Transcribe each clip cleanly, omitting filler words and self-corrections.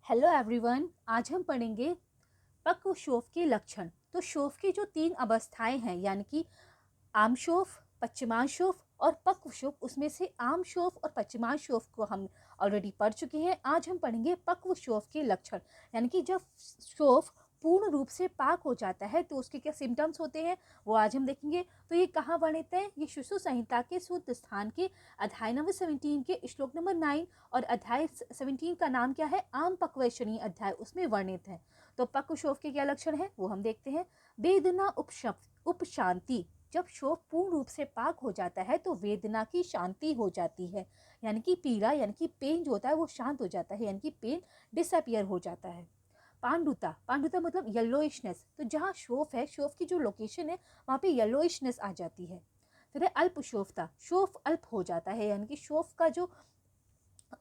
Hello everyone, आज हम पढ़ेंगे पक्व शोफ के लक्षण। तो शोफ की जो 3 अवस्थाएं हैं, यानी कि आम शोफ, पश्चिमांश शोफ और पक्व शोफ, उसमें से आम शोफ और पश्चिमांश शोफ को हम ऑलरेडी पढ़ चुके हैं। आज हम पढ़ेंगे पक्व शोफ के लक्षण, यानी कि जब शोफ पूर्ण रूप से पाक हो जाता है तो उसके क्या सिम्टम्स होते हैं वो आज हम देखेंगे। तो ये कहाँ वर्णित है? ये शिशु संहिता के सूत्र स्थान के अध्याय नंबर 17 के श्लोक नंबर 9 और अध्याय 17 का नाम क्या है? आम पक्वैषणी अध्याय, उसमें वर्णित है। तो पक्व शोफ के क्या लक्षण है वो हम देखते हैं। वेदना उपशांति, जब शोफ पूर्ण रूप से पाक हो जाता है तो वेदना की शांति हो जाती है, यानी कि पीड़ा यानी कि पेन जो होता है वो शांत हो जाता है, यानी कि पेन डिसअपियर हो जाता है। पांडुता, पांडुता मतलब येलोइशनेस, तो जहाँ शोफ है, शोफ की जो लोकेशन है वहाँ पे येलोइशनेस आ जाती है। फिर है अल्प शोफता, शोफ अल्प हो जाता है, यानी कि शोफ का जो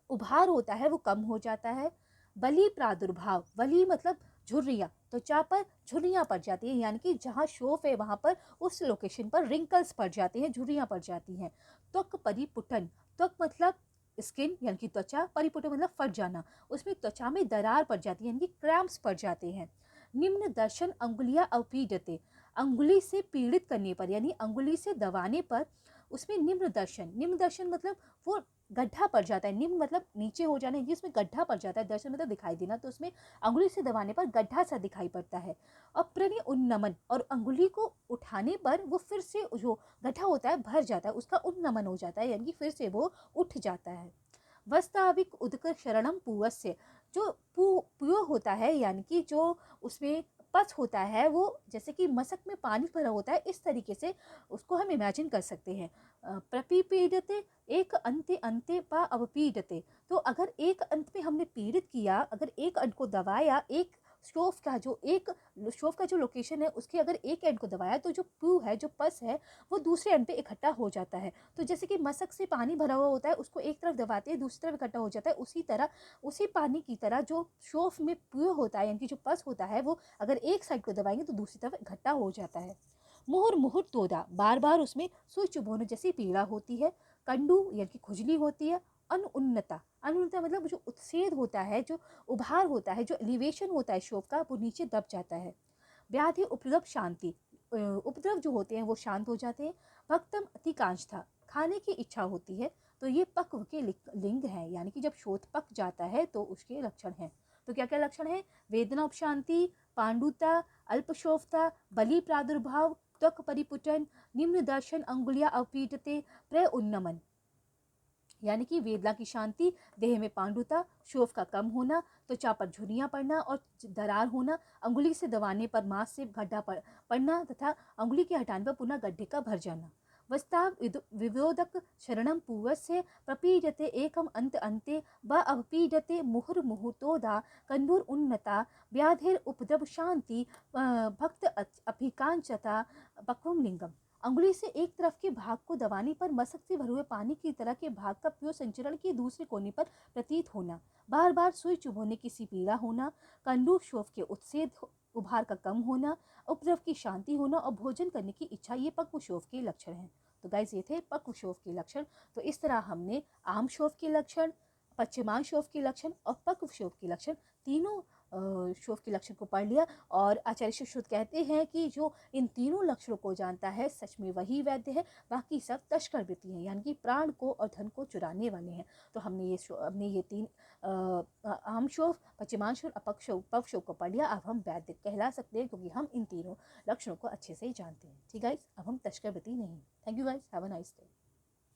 उभार होता है वो कम हो जाता है। बली प्रादुर्भाव, बली मतलब झुर्रियाँ, त्वचा पर झुर्रियाँ पड़ जाती है, यानी कि जहाँ शोफ है वहाँ पर उस लोकेशन पर रिंकल्स पड़ जाते हैं, झुर्रियाँ पड़ जाती हैं। त्वक परिपुटन, त्वक मतलब स्किन यानी कि त्वचा, परिपुटन मतलब फट जाना, उसमें त्वचा में दरार पड़ जाती है, यानी कि क्रैम्प्स पड़ जाते हैं। निम्न दर्शन अंगुलियाँ अपीडते, अंगुली से पीड़ित करने पर यानी अंगुली से दबाने पर उसमें निम्न दर्शन, निम्न दर्शन मतलब वो गड्ढा पड़ जाता है। निम्न मतलब नीचे हो जाने, जिसमें गड्ढा पड़ जाता है, दर्शन मतलब दिखाई देना, तो उसमें अंगुली से दबाने पर गड्ढा सा दिखाई पड़ता है। और प्रणय उन्नमन, और अंगुली को उठाने पर वो फिर से जो गड्ढा होता है भर जाता है, उसका उन्नमन हो जाता है, यानी कि फिर से वो उठ जाता है। वास्तविक उदक शरणम पूवस्य, जो पुयो होता है यानी कि जो उसमें पच होता है, वो जैसे कि मशक में पानी भरा होता है, इस तरीके से उसको हम इमेजिन कर सकते हैं। प्रपीड़िते एक अंते अंते प अवपीड़ते, तो अगर एक अंत में हमने पीड़ित किया, अगर एक अंत को दबाया, एक शोफ का जो लोकेशन है उसके अगर एक एंड को दबाया तो जो पू है, जो पस है, वो दूसरे एंड पे इकट्ठा हो जाता है। तो जैसे कि मशक से पानी भरा हुआ होता है, उसको एक तरफ दबाते हैं दूसरी तरफ इकट्ठा हो जाता है, उसी तरह उसी पानी की तरह जो शोफ में पू होता है यानी कि जो पस होता है, वो अगर एक साइड को दबाएंगे तो दूसरी तरफ इकट्ठा हो जाता है। मुहुर मुहुर तोदा, बार बार उसमें सुई चुभोने जैसी पीड़ा होती है। कंडू यानी कि खुजली होती है। अनुन्नता, अनुन्नता मतलब जो उत्सेद होता है, जो उभार होता है, जो एलिवेशन होता है शोफ का, वो नीचे दब जाता है। व्याधि उपद्रव शांति, उपद्रव जो होते हैं वो शांत हो जाते हैं। भक्तम अतिकांक्षता, खाने की इच्छा होती है। तो ये पक्व के लिंग है, यानी कि जब शोथ पक जाता है तो उसके लक्षण हैं। तो क्या क्या लक्षण है? वेदना उपशांति, पांडुता, अल्पशोफता, बलि प्रादुर्भाव, त्वक परिपुटन, निम्न दर्शन अंगुलियां अपीडते, प्रय उन्नमन, यानी कि वेदना की शांति, देह में पांडुता, शोफ का कम होना, त्वचा पर झुर्रियां पड़ना और दरार होना, अंगुली से दबाने पर मांस से गड्ढा पड़ना तथा अंगुली के हटाने पर पुनः गड्ढे का भर जाना। वस्ताव विवोदक शरणम पूवस्य प्रपीडते एकम अंत अंते व अपीडते मुहुर मुहुतोदा कंदूर उन्नता व्याधिर उपद्रव शांति भक्त अभिकांचता पक्वम लिंगम। अंगुली से एक तरफ के भाग को दबाने पर मशक से भरे हुए पानी की तरह के भाग का प्यो संचरण के दूसरे कोने पर प्रतीत होना, बार बार सुई चुभोने की सी पीड़ा होना, कंडू शोफ के उत्सेद उभार का कम होना, उपद्रव की शांति होना और भोजन करने की इच्छा, ये पक्व शोफ के लक्षण हैं। तो गाइस, ये थे पक्व शोफ के लक्षण। तो इस तरह हमने आम शोफ के लक्षण, पश्चिमांश शोफ के लक्षण और पक्व शोफ के लक्षण, तीनों शोफ के लक्षण को पढ़ लिया। और आचार्य सुश्रुत कहते हैं कि जो इन तीनों लक्षणों को जानता है सच में वही वैद्य है, बाकी सब तस्कर वृत्ति हैं, यानी कि प्राण को और धन को चुराने वाले हैं। तो हमने ये 3 आम शोफ, पश्चिमांश शोफ, अपक्ष शोफ, पक्व शोफ को पढ़ लिया। अब हम वैद्य कहला सकते हैं क्योंकि हम इन तीनों लक्षणों को अच्छे से जानते हैं। ठीक गाइस, अब हम तस्कर वृत्ति नहीं। Thank you guys, have a nice day.